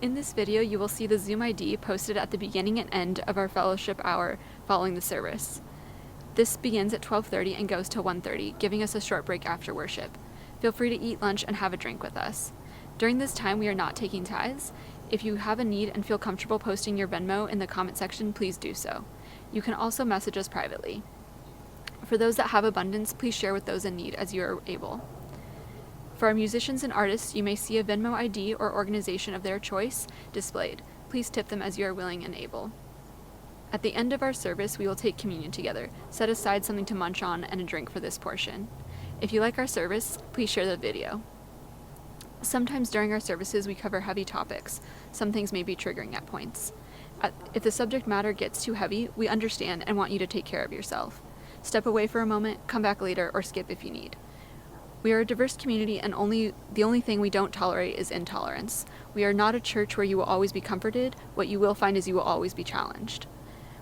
In this video, you will see the Zoom ID posted at the beginning and end of our fellowship hour following the service. This begins at 12:30 and goes till 1:30, giving us a short break after worship. Feel free to eat lunch and have a drink with us. During this time, we are not taking tithes. If you have a need and feel comfortable posting your Venmo in the comment section, please do so. You can also message us privately. For those that have abundance, please share with those in need as you are able. For our musicians and artists, you may see a Venmo ID or organization of their choice displayed. Please tip them as you are willing and able. At the end of our service, we will take communion together. Set aside something to munch on and a drink for this portion. If you like our service, please share the video. Sometimes during our services, we cover heavy topics. Some things may be triggering at points. If the subject matter gets too heavy, we understand and want you to take care of yourself. Step away for a moment, come back later, or skip if you need. We are a diverse community, and the only thing we don't tolerate is intolerance. We are not a church where you will always be comforted. What you will find is you will always be challenged.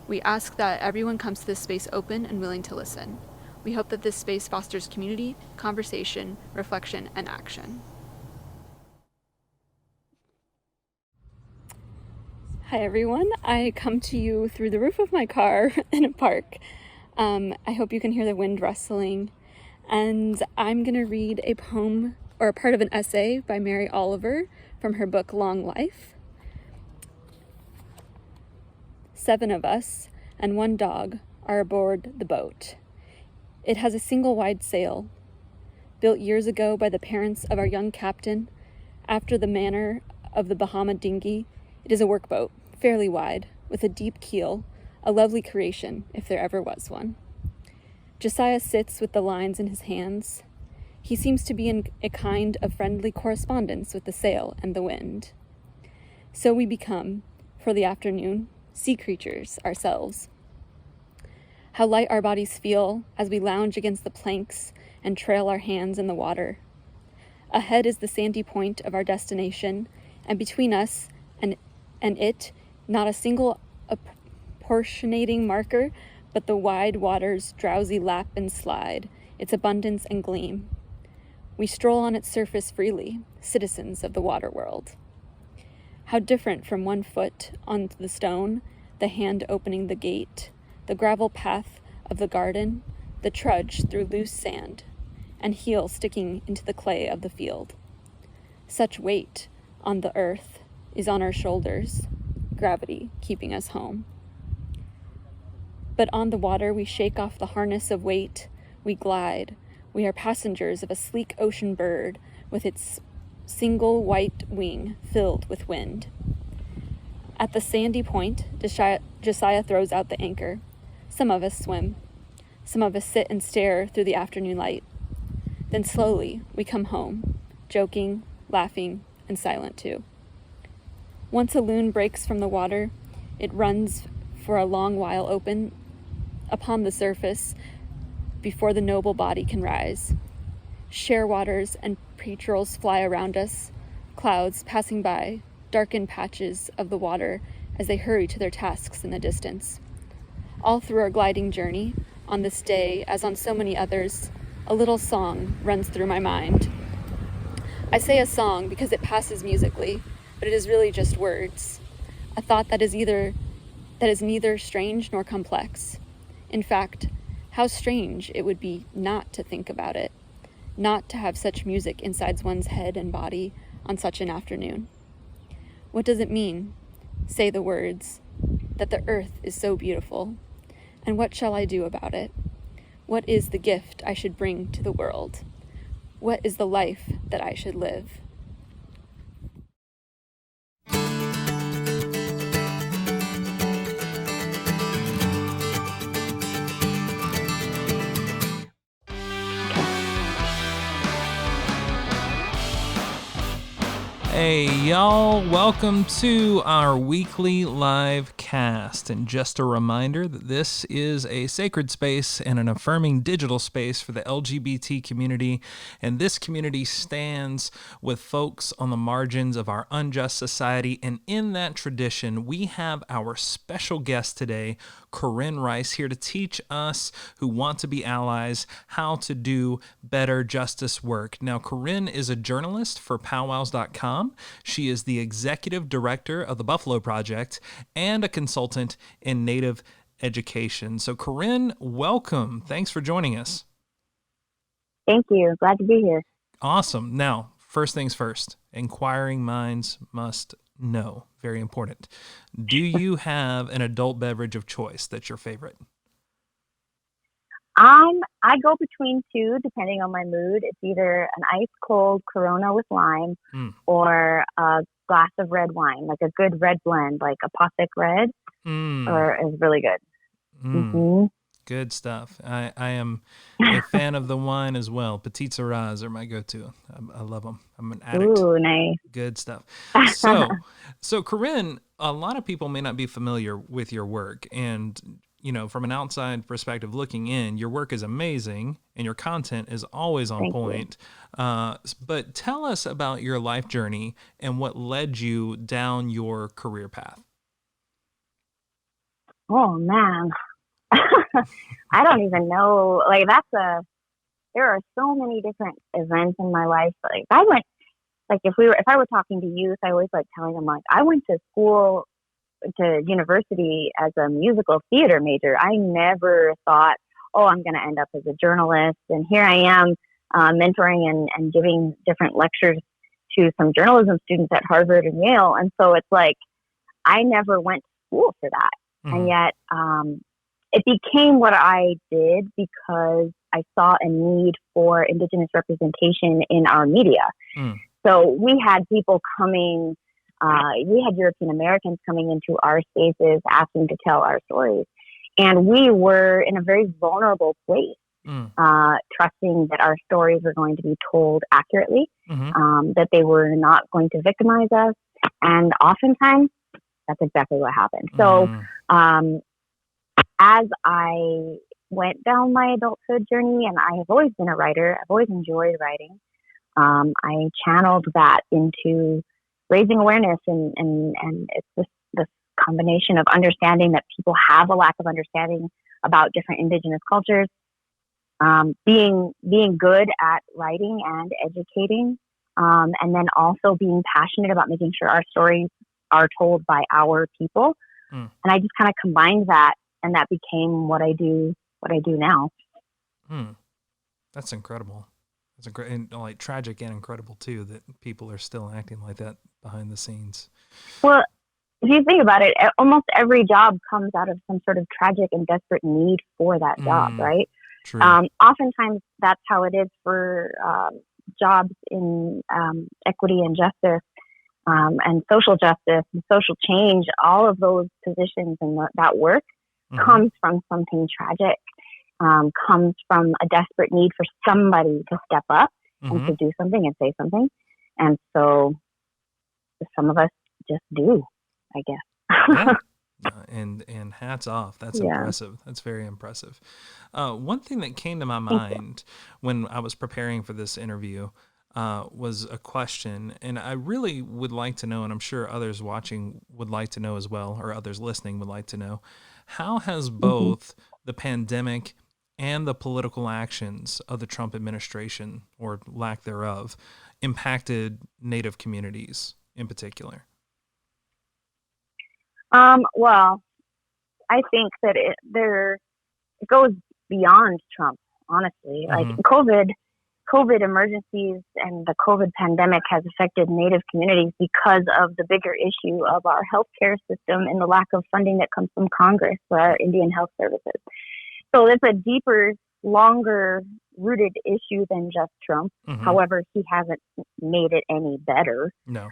We ask that everyone comes to this space open and willing to listen. We hope that this space fosters community, conversation, reflection, and action. Hi everyone, I come to you through the roof of my car in a park. I hope you can hear the wind rustling. And I'm going to read a poem or a part of an essay by Mary Oliver from her book Long Life. 7 of us and 1 dog are aboard the boat. It has a single wide sail, built years ago by the parents of our young captain. After the manner of the Bahama dinghy, it is a workboat, fairly wide, with a deep keel, a lovely creation if there ever was one. Josiah sits with the lines in his hands. He seems to be in a kind of friendly correspondence with the sail and the wind. So we become, for the afternoon, sea creatures ourselves. How light our bodies feel as we lounge against the planks and trail our hands in the water. Ahead is the sandy point of our destination, and between us and it, not a single apportionating marker, but the wide water's drowsy lap and slide, its abundance and gleam. We stroll on its surface freely, citizens of the water world. How different from 1 foot on the stone, the hand opening the gate, the gravel path of the garden, the trudge through loose sand, and heel sticking into the clay of the field. Such weight on the earth is on our shoulders, gravity keeping us home. But on the water we shake off the harness of weight, we glide. We are passengers of a sleek ocean bird with its single white wing filled with wind. At the sandy point, Josiah throws out the anchor. Some of us swim. Some of us sit and stare through the afternoon light. Then slowly we come home, joking, laughing, and silent too. Once a loon breaks from the water, it runs for a long while open upon the surface before the noble body can rise. Shearwaters and petrels fly around us, clouds passing by, darken patches of the water as they hurry to their tasks in the distance. All through our gliding journey, on this day, as on so many others, a little song runs through my mind. I say a song because it passes musically, but it is really just words. A thought that is neither strange nor complex. In fact, how strange it would be not to think about it, not to have such music inside one's head and body on such an afternoon. What does it mean, say the words, that the earth is so beautiful? And what shall I do about it? What is the gift I should bring to the world? What is the life that I should live? Hey y'all, welcome to our weekly live podcast. And just a reminder that this is a sacred space and an affirming digital space for the LGBT community. And this community stands with folks on the margins of our unjust society. And in that tradition, we have our special guest today, Corrine Rice, here to teach us who want to be allies how to do better justice work. Now, Corrine is a journalist for powwows.com. She is the executive director of the Buffalo Project and a consultant in Native education. So, Corrine, welcome. Thanks for joining us. Thank you. Glad to be here. Awesome. Now, first things first, inquiring minds must know. Very important. Do you have an adult beverage of choice that's your favorite? I go between two depending on my mood. It's either an ice cold Corona with lime or a glass of red wine, like a good red blend, like a Postic Red, or is really good. Good stuff. I am a fan of the wine as well. Petite Sirahs are my go-to. I love them. I'm an addict. Ooh, nice. Good stuff. So Corrine, a lot of people may not be familiar with your work, and from an outside perspective looking in, your work is amazing and your content is always on point. But tell us about your life journey and what led you down your career path. Oh man. I don't even know. There are so many different events in my life. If I were talking to youth, I always like telling them, I went to university as a musical theater major. I never thought, I'm going to end up as a journalist. And here I am mentoring and giving different lectures to some journalism students at Harvard and Yale. And so it's like, I never went to school for that. And yet, it became what I did because I saw a need for Indigenous representation in our media. So we had people coming, we had European Americans coming into our spaces asking to tell our stories. And we were in a very vulnerable place, trusting that our stories were going to be told accurately, that they were not going to victimize us. And oftentimes, that's exactly what happened. So, as I went down my adulthood journey, and I have always been a writer, I've always enjoyed writing. I channeled that into raising awareness, and it's this combination of understanding that people have a lack of understanding about different Indigenous cultures, being good at writing and educating, and then also being passionate about making sure our stories are told by our people. And I just kind of combined that, and that became what I do now. That's incredible. It's great, and tragic and incredible too, that people are still acting like that behind the scenes. Well, if you think about it, almost every job comes out of some sort of tragic and desperate need for that job, right? True. Oftentimes that's how it is for jobs in equity and justice, and social justice and social change. All of those positions and that work comes from something tragic, comes from a desperate need for somebody to step up and to do something and say something. And so some of us just do, I guess. And hats off. That's impressive. That's very impressive. One thing that came to my mind when I was preparing for this interview was a question, and I really would like to know, and I'm sure others watching would like to know as well, or others listening would like to know, how has both the pandemic and the political actions of the Trump administration, or lack thereof, impacted Native communities in particular? Well, I think that it goes beyond Trump, honestly. Like COVID emergencies and the COVID pandemic has affected Native communities because of the bigger issue of our healthcare system and the lack of funding that comes from Congress for our Indian health services. So it's a deeper, longer rooted issue than just Trump. However, he hasn't made it any better. No.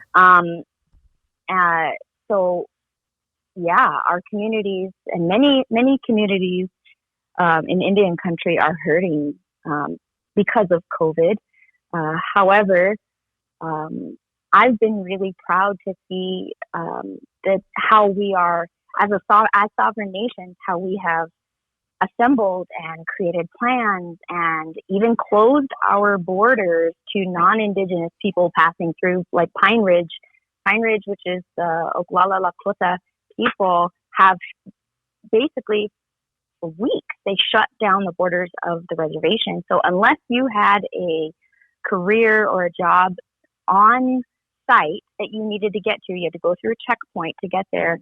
So yeah, our communities and many communities in Indian country are hurting because of COVID. However, I've been really proud to see that how we are as sovereign nations, how we have assembled and created plans and even closed our borders to non-Indigenous people passing through, like Pine Ridge, which is the Oglala Lakota people, have basically for weeks they shut down the borders of the reservation. So unless you had a career or a job on site that you needed to get to, you had to go through a checkpoint to get there.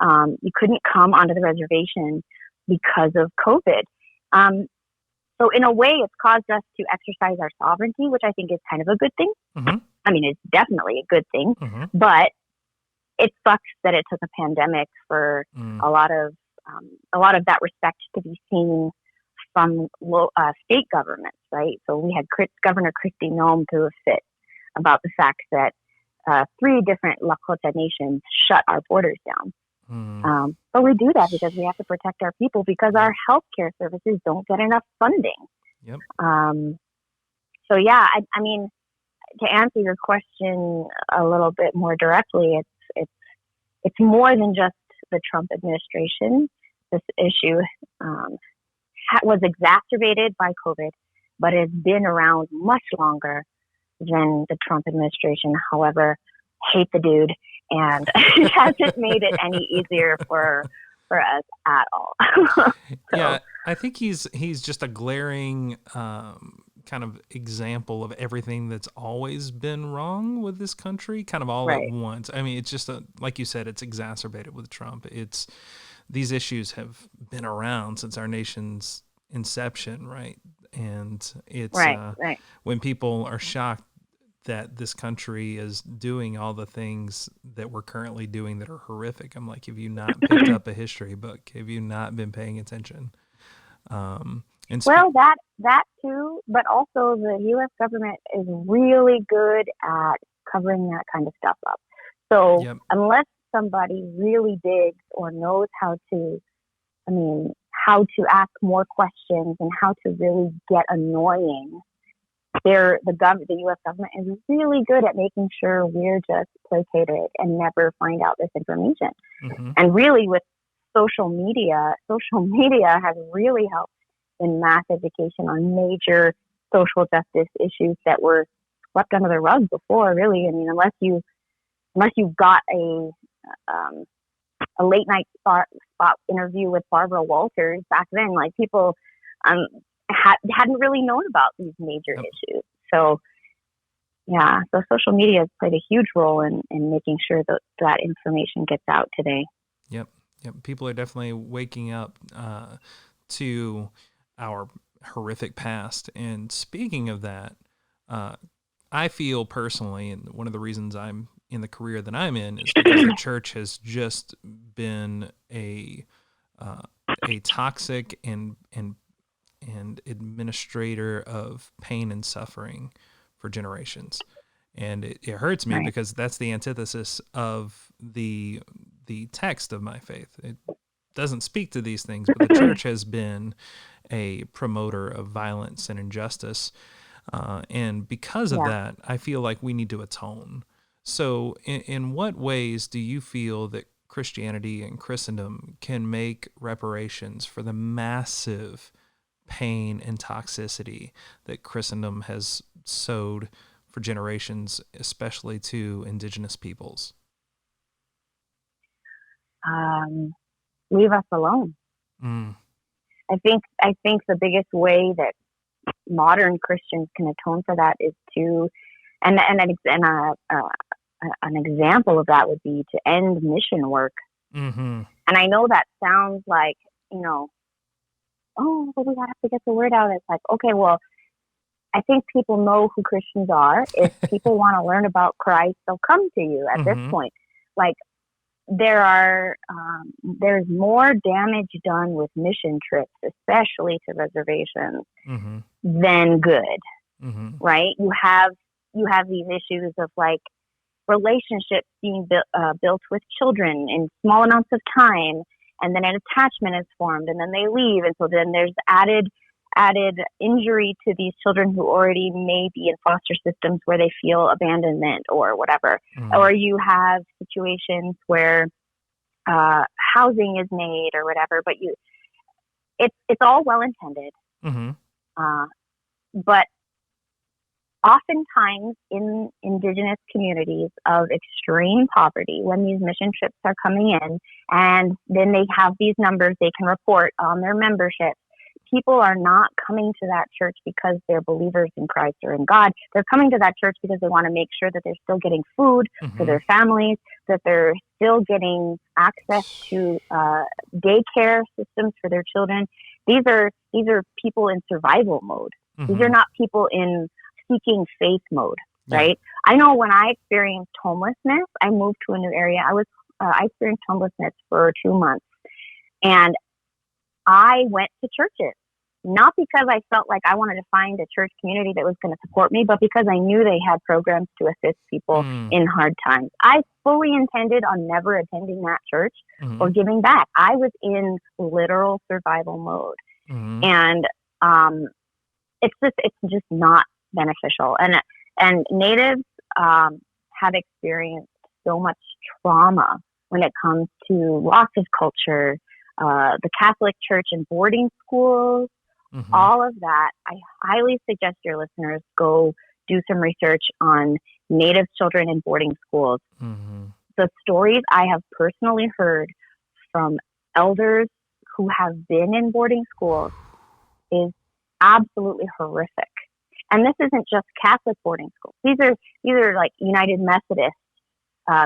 You couldn't come onto the reservation because of COVID. So in a way, it's caused us to exercise our sovereignty, which I think is kind of a good thing. Mm-hmm. I mean, it's definitely a good thing, Mm-hmm. but it sucks that it took a pandemic for a lot of that respect to be seen from state governments, right? So we had Governor Kristi Noem threw a fit about the fact that 3 different Lakota nations shut our borders down. But we do that because we have to protect our people, because our healthcare services don't get enough funding. Yep. So yeah, I mean, to answer your question a little bit more directly, it's more than just the Trump administration. This issue was exacerbated by COVID, but has been around much longer than the Trump administration. However, hate the dude, and it hasn't made it any easier for us at all. So, yeah, I think he's just a glaring kind of example of everything that's always been wrong with this country, kind of all right. at once. I mean, it's just like you said, it's exacerbated with Trump. These issues have been around since our nation's inception, right? And it's right. When people are shocked that this country is doing all the things that we're currently doing that are horrific, I'm like, have you not picked up a history book? Have you not been paying attention? Well, that too, but also the U.S. government is really good at covering that kind of stuff up. So Yep. unless somebody really digs or knows how to ask more questions and how to really get annoying, the U.S. government is really good at making sure we're just placated and never find out this information. Mm-hmm. And really, with social media has really helped in mass education on major social justice issues that were swept under the rug before. Really, I mean, unless you got a late night spot interview with Barbara Walters back then, like people hadn't really known about these major issues. So yeah, so social media has played a huge role in making sure that information gets out today. Yep. People are definitely waking up to our horrific past. And speaking of that, I feel personally, and one of the reasons I'm in the career that I'm in is because the church has just been a toxic and administrator of pain and suffering for generations. And it hurts me because that's the antithesis of the text of my faith. It doesn't speak to these things, but the church has been a promoter of violence and injustice. And because of that, I feel like we need to atone. So in what ways do you feel that Christianity and Christendom can make reparations for the massive pain and toxicity that Christendom has sowed for generations, especially to indigenous peoples? Leave us alone. I think the biggest way that modern Christians can atone for that is to, and an example of that would be to end mission work. Mm-hmm. And I know that sounds like, but we have to get the word out. It's like, okay, well, I think people know who Christians are. If people want to learn about Christ, they'll come to you at this point. Like, there's more damage done with mission trips, especially to reservations, than good, right? You have these issues of like relationships being built with children in small amounts of time, and then an attachment is formed, and then they leave, and so then there's added injury to these children who already may be in foster systems where they feel abandonment or whatever. Or you have situations where housing is made or whatever, but it's all well intended. Mm-hmm. But oftentimes in indigenous communities of extreme poverty, when these mission trips are coming in and then they have these numbers they can report on their membership, people are not coming to that church because they're believers in Christ or in God. They're coming to that church because they want to make sure that they're still getting food for their families, that they're still getting access to daycare systems for their children. These are people in survival mode. These are not people in seeking faith mode, right? I know when I experienced homelessness, I moved to a new area. I experienced homelessness for 2 months, and I went to churches, not because I felt like I wanted to find a church community that was going to support me, but because I knew they had programs to assist people in hard times. I fully intended on never attending that church or giving back. I was in literal survival mode, and it's just not beneficial. And Natives have experienced so much trauma when it comes to loss of culture, the Catholic Church and boarding schools, all of that. I highly suggest your listeners go do some research on Native children in boarding schools. The stories I have personally heard from elders who have been in boarding schools is absolutely horrific. And this isn't just Catholic boarding schools. These are like United Methodist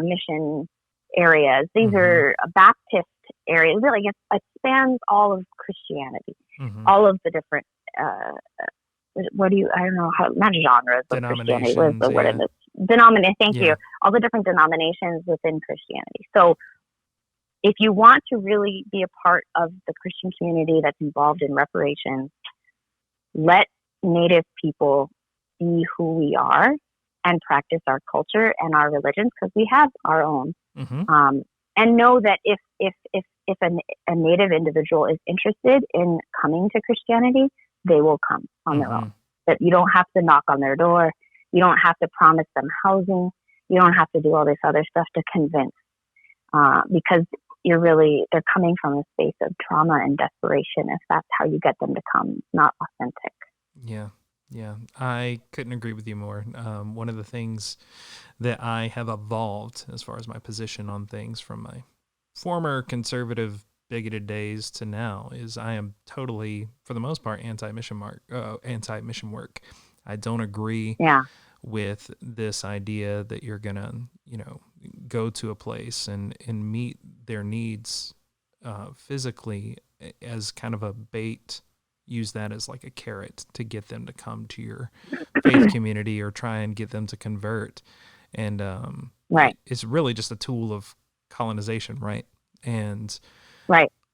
mission areas. These are Baptist areas. Really, it spans all of Christianity, all of the different I don't know how, not genres of Christianity, but what it is. Denomination. Thank you. All the different denominations within Christianity. So if you want to really be a part of the Christian community that's involved in reparations, let Native people be who we are and practice our culture and our religions, because we have our own. And know that if a Native individual is interested in coming to Christianity, they will come on their own. That you don't have to knock on their door. You don't have to promise them housing. You don't have to do all this other stuff to convince, because they're coming from a space of trauma and desperation. If that's how you get them to come, it's not authentic. Yeah, I couldn't agree with you more. One of the things that I have evolved as far as my position on things from my former conservative, bigoted days to now is I am totally, for the most part, anti-mission work. I don't agree with this idea that you're gonna, go to a place and meet their needs physically as kind of a bait. Use that as like a carrot to get them to come to your faith community or try and get them to convert. And it's really just a tool of colonization, right? And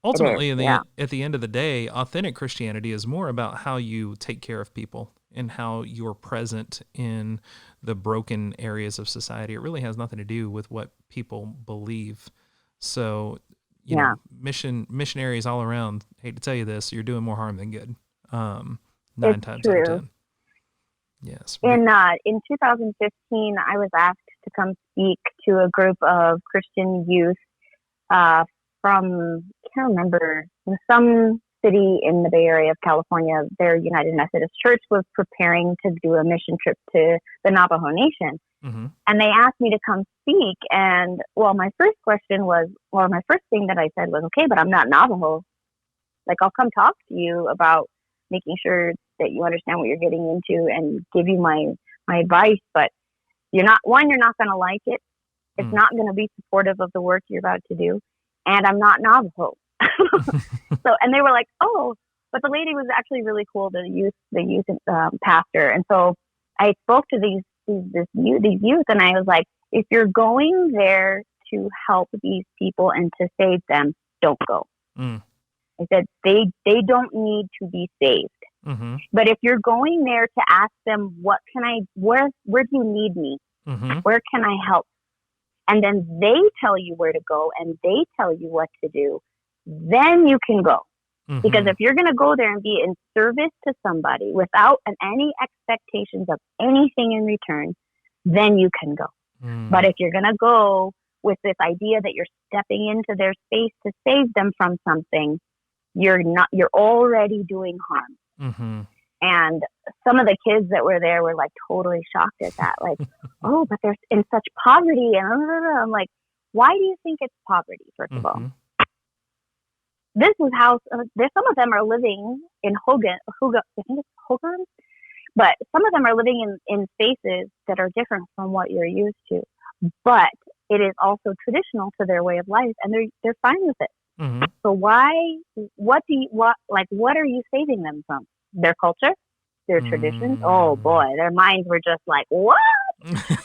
ultimately, at the end of the day, authentic Christianity is more about how you take care of people and how you're present in the broken areas of society. It really has nothing to do with what people believe. So you know, missionaries all around, hate to tell you this, you're doing more harm than good. 9 times out of 10. Yes. In 2015, I was asked to come speak to a group of Christian youth from, I can't remember, some city in the Bay Area of California. Their United Methodist Church was preparing to do a mission trip to the Navajo Nation. And they asked me to come speak. And my first thing that I said was, okay, but I'm not Navajo. Like, I'll come talk to you about making sure that you understand what you're getting into and give you my advice. But you're not going to like it. It's not going to be supportive of the work you're about to do. And I'm not Navajo. And they were like, oh, but the lady was actually really cool, the youth pastor. And so I spoke to these youth, and I was like, if you're going there to help these people and to save them, don't go. I said, they don't need to be saved. But if you're going there to ask them, where do you need me? Where can I help? And then they tell you where to go and they tell you what to do, then you can go. Because if you're going to go there and be in service to somebody without any expectations of anything in return, then you can go. But if you're going to go with this idea that you're stepping into their space to save them from something, you're already doing harm. Mm-hmm. And some of the kids that were there were like totally shocked at that. Like, oh, but they're in such poverty. And I'm like, why do you think it's poverty, first of all? This is how some of them are living in Hogan, I think it's Hogan, but some of them are living in spaces that are different from what you're used to. But it is also traditional to their way of life, and they're fine with it. Mm-hmm. So what are you saving them from? Their culture, their traditions? Oh boy, their minds were just like, what?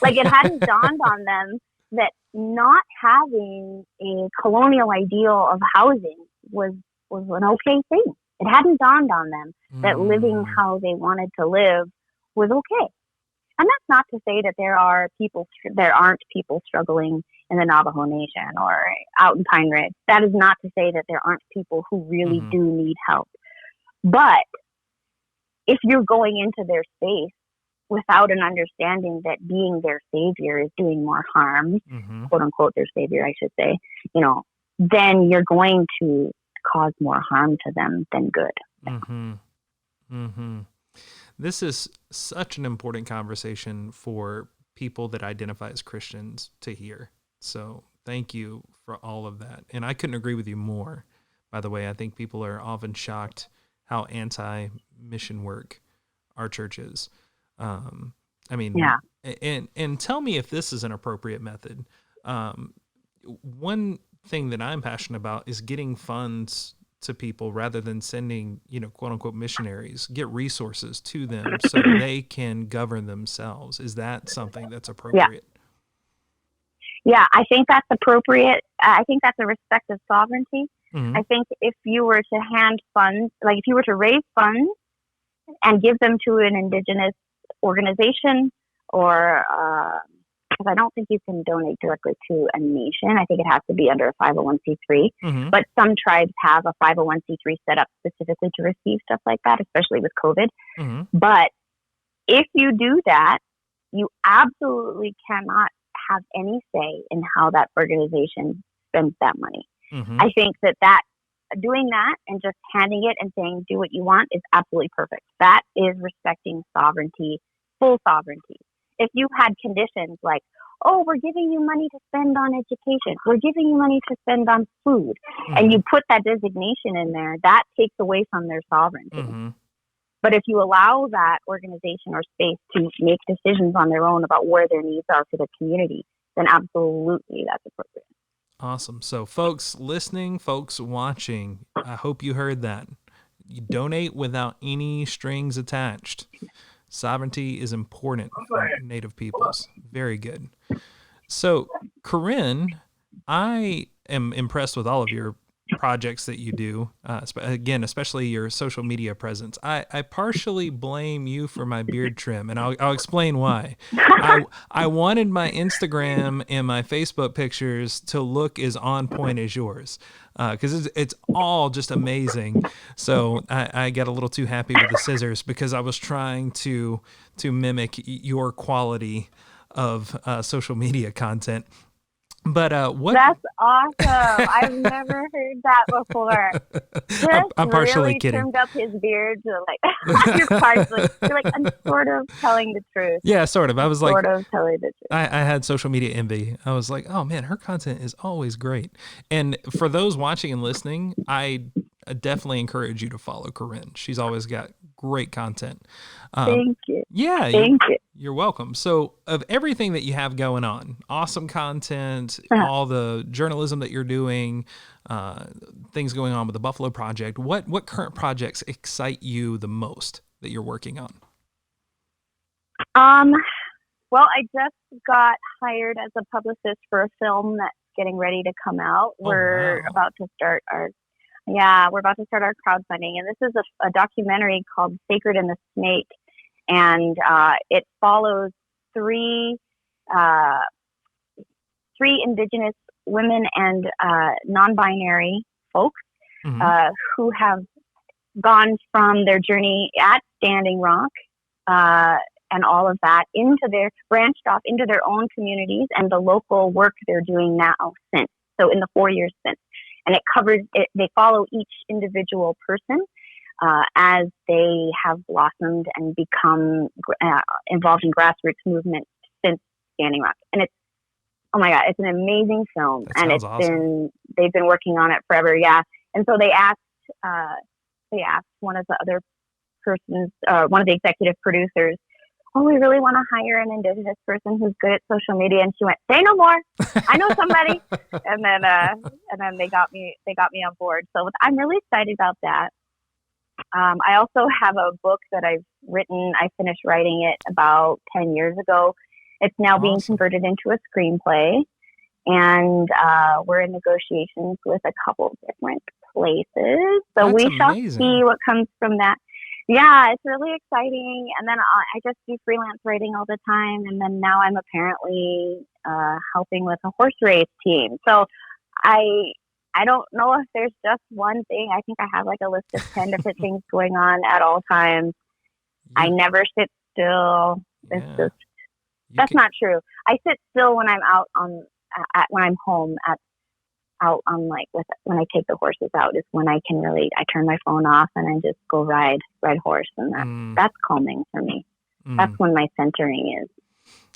Like, it hadn't dawned on them that not having a colonial ideal of housing was an okay thing. It hadn't dawned on them that living how they wanted to live was okay. And that's not to say that there aren't people struggling in the Navajo Nation or out in Pine Ridge. That is not to say that there aren't people who really do need help. But if you're going into their space without an understanding that being their savior is doing more harm, quote unquote, their savior, I should say, then you're going to cause more harm to them than good. This is such an important conversation for people that identify as Christians to hear. So thank you for all of that. And I couldn't agree with you more. By the way, I think people are often shocked how anti-mission work our church is. And tell me if this is an appropriate method. One thing that I'm passionate about is getting funds to people rather than sending, quote unquote missionaries, get resources to them so they can govern themselves. Is that something that's appropriate? Yeah, I think that's appropriate. I think that's a respect of sovereignty. I think if you were to hand funds, like if you were to raise funds and give them to an Indigenous organization or, because I don't think you can donate directly to a nation. I think it has to be under a 501c3. But some tribes have a 501c3 set up specifically to receive stuff like that, especially with COVID. But if you do that, you absolutely cannot have any say in how that organization spends that money. I think that doing that and just handing it and saying, do what you want is absolutely perfect. That is respecting sovereignty, full sovereignty. If you had conditions like, oh, we're giving you money to spend on education, we're giving you money to spend on food, and you put that designation in there, that takes away from their sovereignty. But if you allow that organization or space to make decisions on their own about where their needs are for the community, then absolutely that's appropriate. Awesome. So folks listening, folks watching, I hope you heard that. You donate without any strings attached. Sovereignty is important for Native peoples. Very good. So, Corrine, I am impressed with all of your projects that you do. Again, especially your social media presence. I partially blame you for my beard trim, and I'll explain why. I wanted my Instagram and my Facebook pictures to look as on point as yours, because it's all just amazing. So I got a little too happy with the scissors because I was trying to mimic your quality of social media content. But what? That's awesome! I've never heard that before. I'm partially really kidding. Trimmed up his beard to like you're partially. You're like, I'm sort of telling the truth. Yeah, sort of. I was sort of telling the truth. I had social media envy. I was like, oh man, her content is always great. And for those watching and listening, I definitely encourage you to follow Corrine. She's always got great content. Thank you. Yeah, Thank you. You're welcome. So of everything that you have going on, awesome content, all the journalism that you're doing, things going on with the Buffalo Project, what current projects excite you the most that you're working on? Well, I just got hired as a publicist for a film that's getting ready to come out. We're about to start our crowdfunding, and this is a documentary called Sacred and the Snake, and it follows three Indigenous women and non-binary folks who have gone from their journey at Standing Rock and all of that branched off into their own communities and the local work they're doing now since. So in the 4 years since. And it covers it, they follow each individual person as they have blossomed and become involved in grassroots movements since Standing Rock. And it's, oh my God, it's an amazing film. That And sounds awesome. they've been working on it forever. Yeah. And so they asked one of the other persons, one of the executive producers, oh, we really want to hire an Indigenous person who's good at social media. And she went, say no more. I know somebody. and then they got me on board. So I'm really excited about that. I also have a book that I've written. I finished writing it about 10 years ago. It's now being converted into a screenplay. And we're in negotiations with a couple different places. So That's we shall amazing. see what comes from that. Yeah, it's really exciting. And then I just do freelance writing all the time. And then now I'm apparently helping with a horse race team. So I don't know if there's just one thing. I think I have like a list of 10 different things going on at all times. I never sit still. That's not true. I sit still when I'm out when I'm home when I take the horses out is when I turn my phone off and I just go ride horse, and that's calming for me. That's when my centering is.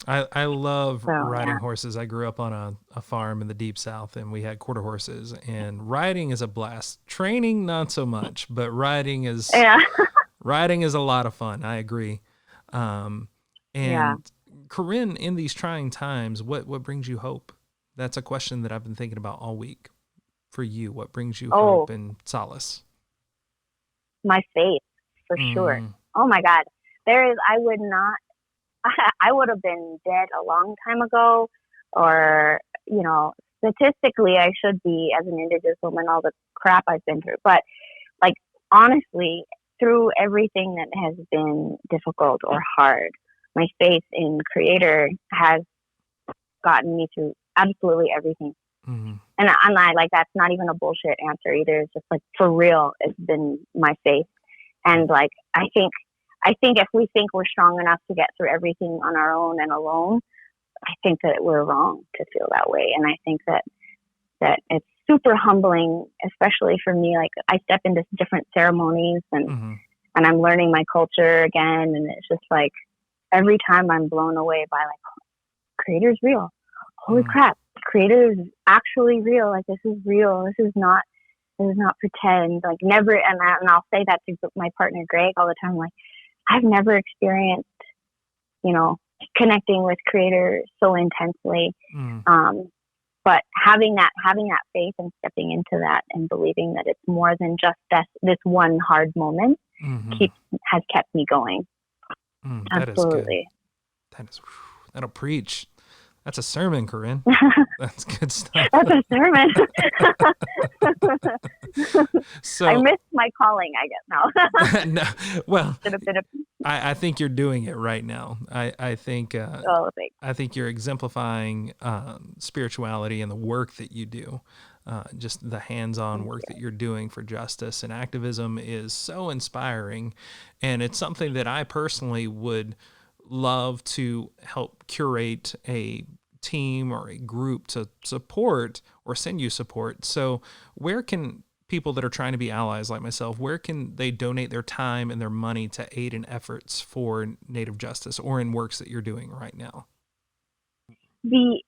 I love riding horses. I grew up on a farm in the deep South, and we had quarter horses, and riding is a blast. Training, not so much, but riding is a lot of fun. I agree. Corrine, in these trying times, what brings you hope? That's a question that I've been thinking about all week. For you, what brings you hope and solace? My faith, for sure. Oh my God. I would have been dead a long time ago, or, statistically I should be, as an Indigenous woman, all the crap I've been through. But like, honestly, through everything that has been difficult or hard, my faith in Creator has gotten me through absolutely everything. And that's not even a bullshit answer either. It's just like, for real, it's been my faith. And like, I think if we think we're strong enough to get through everything on our own and alone, I think that we're wrong to feel that way. And I think that it's super humbling, especially for me. Like, I step into different ceremonies and I'm learning my culture again. And it's just like, every time I'm blown away by like, Creator's real. Holy crap. Creator is actually real. Like, this is real. This is not pretend. Like, never. And I'll say that to my partner Greg all the time. Like, I've never experienced, connecting with Creator so intensely. But having that faith and stepping into that and believing that it's more than just this one hard moment has kept me going. Absolutely. That'll preach. That's a sermon, Corrine. That's good stuff. That's a sermon. So I missed my calling, I guess, now. No, well, I think you're doing it right now. I think I think you're exemplifying spirituality and the work that you do. Just the hands-on work that you're doing for justice and activism is so inspiring, and it's something that I personally would love to help curate a team or a group to support or send you support. So where can people that are trying to be allies like myself, where can they donate their time and their money to aid in efforts for Native justice or in works that you're doing right now? The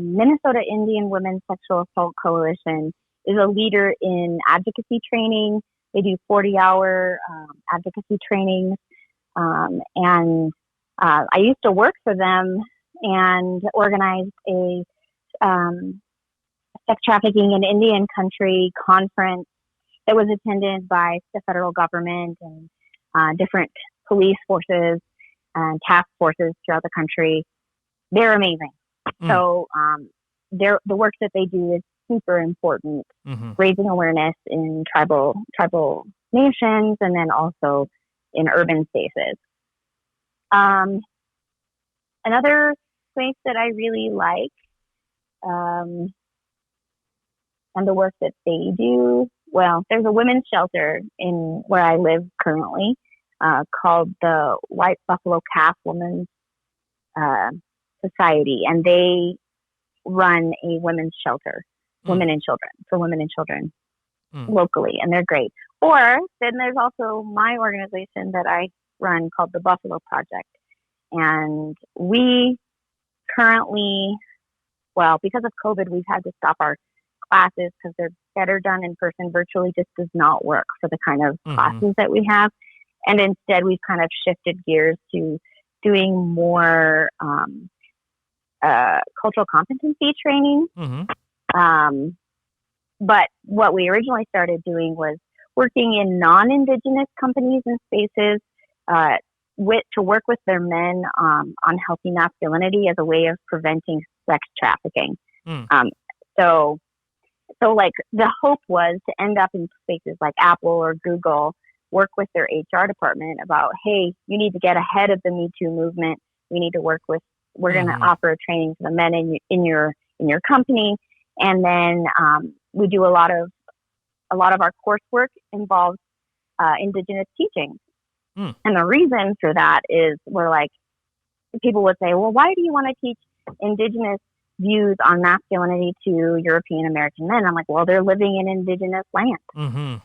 Minnesota Indian Women's Sexual Assault Coalition is a leader in advocacy training. They do 40-hour advocacy trainings. And I used to work for them and organized a sex trafficking in Indian country conference that was attended by the federal government and different police forces and task forces throughout the country. They're amazing. So the work that they do is super important, raising awareness in tribal nations and then also in urban spaces. Another place that I really like, and the work that they do, well, there's a women's shelter in where I live currently. called the White Buffalo Calf Women's Society, and they run a women's shelter, women and children, for women and children locally, and they're great. Or then there's also my organization that I run called the Buffalo Project, and we currently, well, because of COVID, we've had to stop our classes because they're better done in person. Virtually just does not work for the kind of classes that we have, and instead we've kind of shifted gears to doing more cultural competency training. But what we originally started doing was working in non-Indigenous companies and spaces to work with their men on healthy masculinity as a way of preventing sex trafficking. So like the hope was to end up in spaces like Apple or Google, work with their HR department about, hey, you need to get ahead of the Me Too movement. We need to work with, we're going to offer a training to the men in your company. And then we do a lot of our coursework involves Indigenous teaching. And the reason for that is we're like, people would say, well, why do you want to teach Indigenous views on masculinity to European American men? I'm like, well, they're living in Indigenous land.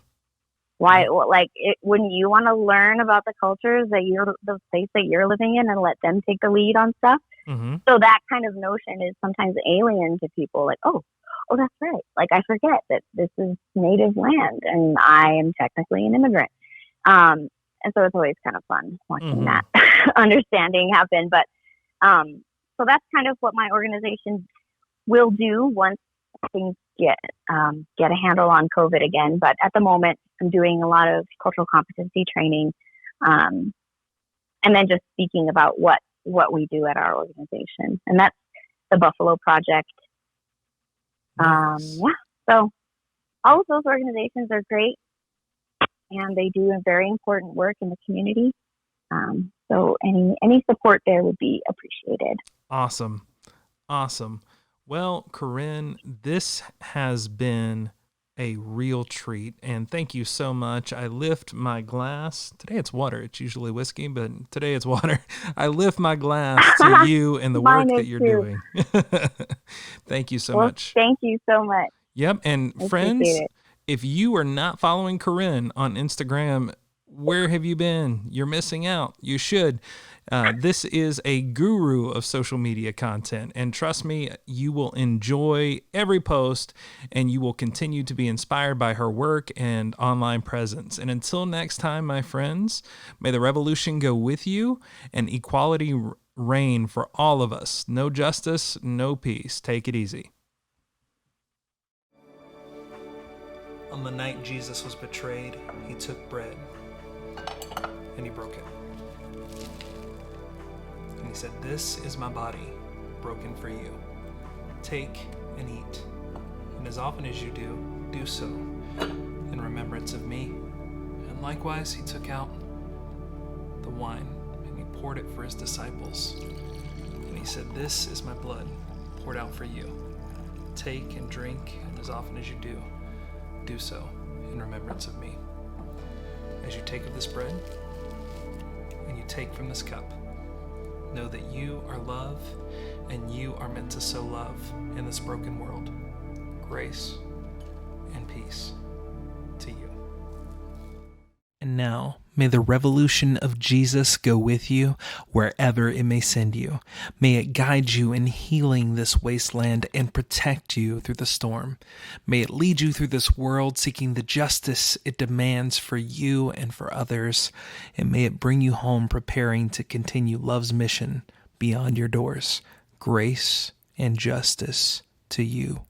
Why, like, wouldn't you want to learn about the cultures that the place that you're living in and let them take the lead on stuff? So that kind of notion is sometimes alien to people. Like, oh, that's right. Like, I forget that this is native land and I am technically an immigrant. And so it's always kind of fun watching that understanding happen. But so that's kind of what my organization will do once things get a handle on COVID again. But at the moment, I'm doing a lot of cultural competency training, and then just speaking about what we do at our organization, and that's the Buffalo Project. Nice. So all of those organizations are great, and they do a very important work in the community. So any support there would be appreciated. Awesome. Well, Corrine, this has been a real treat, and thank you so much. I lift my glass. Today it's water. It's usually whiskey, but today it's water. I lift my glass to you and the work that you're doing. Thank you so much. Thank you so much. Yep. And friends, if you are not following Corrine on Instagram, where have you been? You're missing out. You should. This is a guru of social media content, and trust me, you will enjoy every post, and you will continue to be inspired by her work and online presence. And until next time, my friends, may the revolution go with you and equality reign for all of us. No justice, no peace. Take it easy. On the night Jesus was betrayed, he took bread and he broke it. And he said, "This is my body, broken for you. Take and eat. And as often as you do, do so in remembrance of me." And likewise, he took out the wine and he poured it for his disciples. And he said, "This is my blood, poured out for you. Take and drink, and as often as you do, do so in remembrance of me." As you take of this bread and you take from this cup, know that you are love and you are meant to sow love in this broken world. Grace and peace to you. And now, may the revolution of Jesus go with you wherever it may send you. May it guide you in healing this wasteland and protect you through the storm. May it lead you through this world seeking the justice it demands for you and for others. And may it bring you home preparing to continue love's mission beyond your doors. Grace and justice to you.